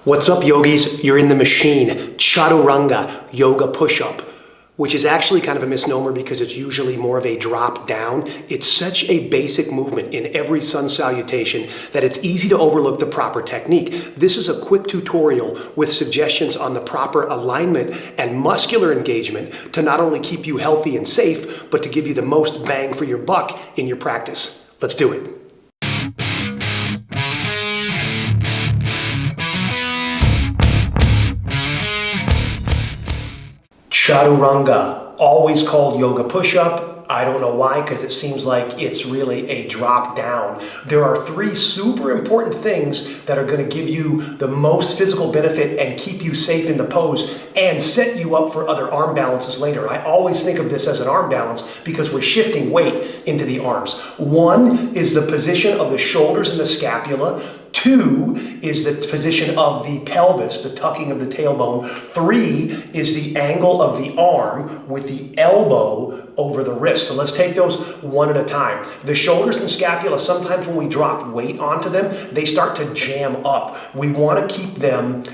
What's up, yogis? You're in the machine. Chaturanga yoga push-up, which is actually kind of a misnomer because it's usually more of a drop down. It's such a basic movement in every sun salutation that it's easy to overlook the proper technique. This is a quick tutorial with suggestions on the proper alignment and muscular engagement to not only keep you healthy and safe, but to give you the most bang for your buck in your practice. Let's do it. Chaturanga, always called yoga push-up. I don't know why, because it seems like it's really a drop down. There are three super important things that are going to give you the most physical benefit and keep you safe in the pose and set you up for other arm balances later. I always think of this as an arm balance because we're shifting weight into the arms. One is the position of the shoulders and the scapula. Two is the position of the pelvis, the tucking of the tailbone. Three is the angle of the arm with the elbow over the wrist. So let's take those one at a time. The shoulders and scapula, sometimes when we drop weight onto them, they start to jam up. We want to keep them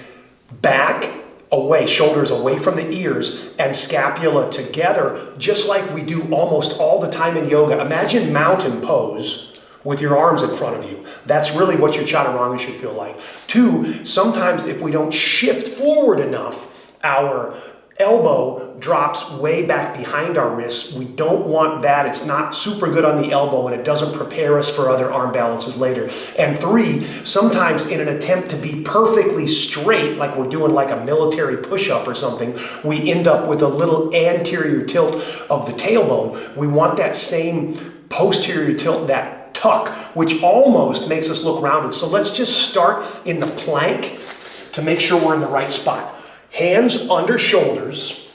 back, away, shoulders away from the ears and scapula together, just like we do almost all the time in yoga. Imagine mountain pose with your arms in front of you. That's really what your chaturanga should feel like. Two, sometimes if we don't shift forward enough, our elbow drops way back behind our wrists. We don't want that. It's not super good on the elbow and it doesn't prepare us for other arm balances later. And three, sometimes in an attempt to be perfectly straight, like we're doing like a military push-up or something, we end up with a little anterior tilt of the tailbone. We want that same posterior tilt, that tuck, which almost makes us look rounded. So let's just start in the plank to make sure we're in the right spot. Hands under shoulders,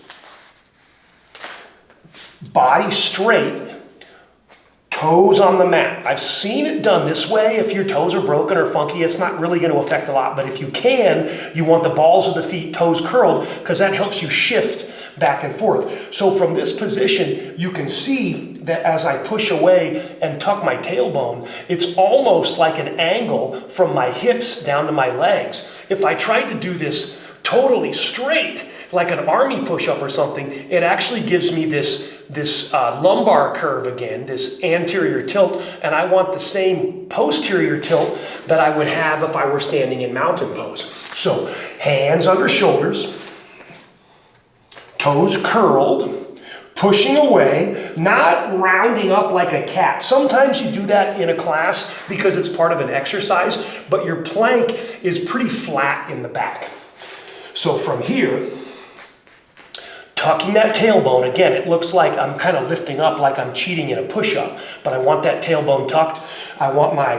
body straight, toes on the mat. I've seen it done this way. If your toes are broken or funky, it's not really going to affect a lot. But if you can, you want the balls of the feet, toes curled, because that helps you shift back and forth. So from this position, you can see that as I push away and tuck my tailbone, it's almost like an angle from my hips down to my legs. If I tried to do this totally straight, like an army push-up or something, it actually gives me this lumbar curve again, this anterior tilt, and I want the same posterior tilt that I would have if I were standing in mountain pose. So hands under shoulders, toes curled, pushing away, not rounding up like a cat. Sometimes you do that in a class because it's part of an exercise, but your plank is pretty flat in the back. So from here, tucking that tailbone, again, it looks like I'm kind of lifting up like I'm cheating in a push-up, but I want that tailbone tucked. I want my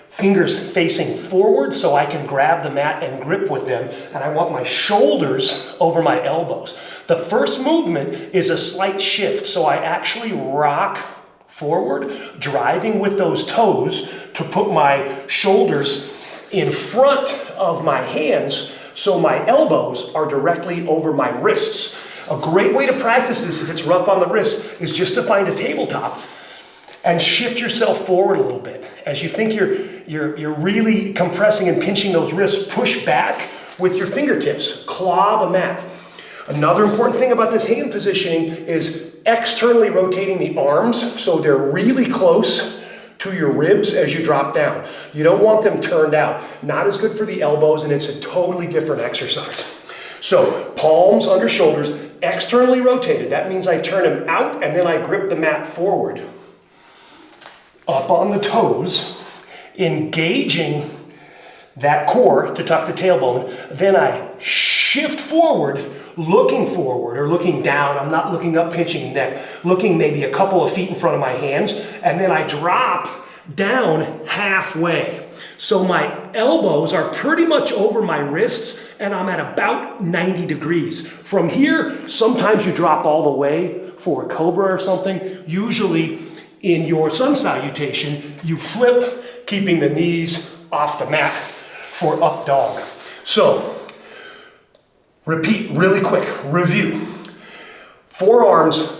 fingers facing forward so I can grab the mat and grip with them, and I want my shoulders over my elbows. The first movement is a slight shift, so I actually rock forward, driving with those toes to put my shoulders in front of my hands so my elbows are directly over my wrists. A great way to practice this, if it's rough on the wrist, is just to find a tabletop and shift yourself forward a little bit. As you think you're really compressing and pinching those wrists, push back with your fingertips, claw the mat. Another important thing about this hand positioning is externally rotating the arms so they're really close to your ribs as you drop down. You don't want them turned out. Not as good for the elbows, and it's a totally different exercise. So palms under shoulders, externally rotated. That means I turn them out and then I grip the mat forward. Up on the toes, engaging that core to tuck the tailbone. Then I shift forward, looking forward or looking down. I'm not looking up, pinching neck, looking maybe a couple of feet in front of my hands. And then I drop down halfway. So my elbows are pretty much over my wrists and I'm at about 90 degrees. From here, sometimes you drop all the way for a cobra or something. Usually in your sun salutation, you flip, keeping the knees off the mat for up dog. So, repeat really quick, review. Forearms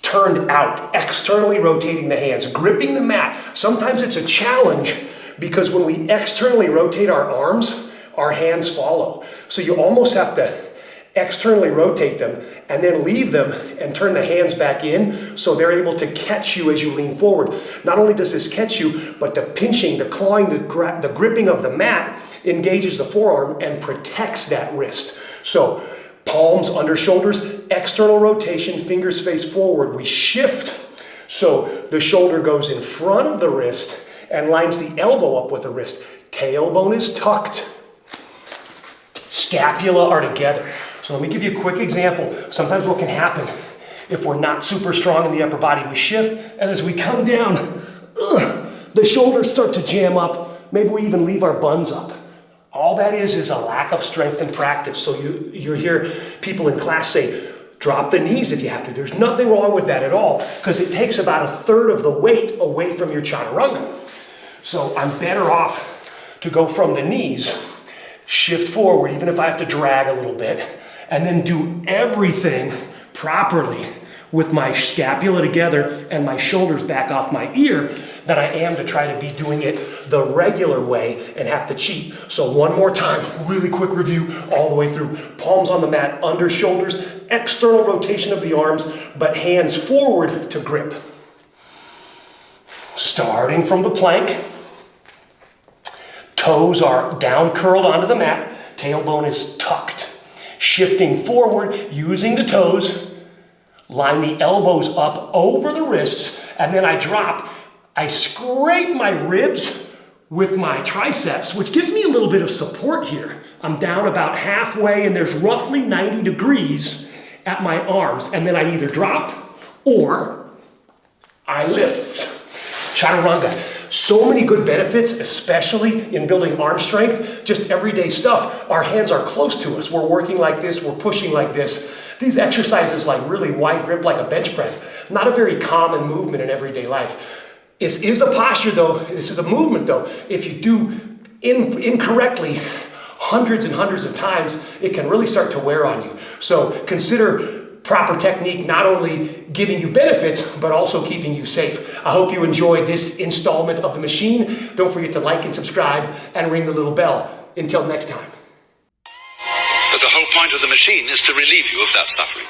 turned out, externally rotating the hands, gripping the mat. Sometimes it's a challenge because when we externally rotate our arms, our hands follow. So you almost have to externally rotate them and then leave them and turn the hands back in so they're able to catch you as you lean forward. Not only does this catch you, but the pinching, the clawing, the gripping of the mat engages the forearm and protects that wrist. So palms under shoulders, external rotation, fingers face forward. We shift so the shoulder goes in front of the wrist and lines the elbow up with the wrist. Tailbone is tucked. Scapula are together. So let me give you a quick example. Sometimes what can happen if we're not super strong in the upper body, we shift, and as we come down, the shoulders start to jam up. Maybe we even leave our buns up. All that is a lack of strength and practice. So you hear people in class say, drop the knees if you have to. There's nothing wrong with that at all, because it takes about 1/3 of the weight away from your chaturanga. So I'm better off to go from the knees, shift forward, even if I have to drag a little bit, and then do everything properly with my scapula together and my shoulders back off my ear than I am to try to be doing it the regular way and have to cheat. So one more time, really quick review all the way through. Palms on the mat, under shoulders, external rotation of the arms, but hands forward to grip. Starting from the plank, toes are down curled onto the mat, tailbone is tucked. Shifting forward, using the toes, line the elbows up over the wrists, and then I drop. I scrape my ribs with my triceps, which gives me a little bit of support here. I'm down about halfway, and there's roughly 90 degrees at my arms, and then I either drop or I lift. Chaturanga. So many good benefits, especially in building arm strength, just everyday stuff. Our hands are close to us. We're working like this, we're pushing like this. These exercises like really wide grip like a bench press, not a very common movement in everyday life. This is a posture though, this is a movement though. If you do incorrectly hundreds and hundreds of times, it can really start to wear on you. So consider proper technique not only giving you benefits, but also keeping you safe. I hope you enjoyed this installment of The Machine. Don't forget to like and subscribe and ring the little bell. Until next time. But the whole point of the machine is to relieve you of that suffering.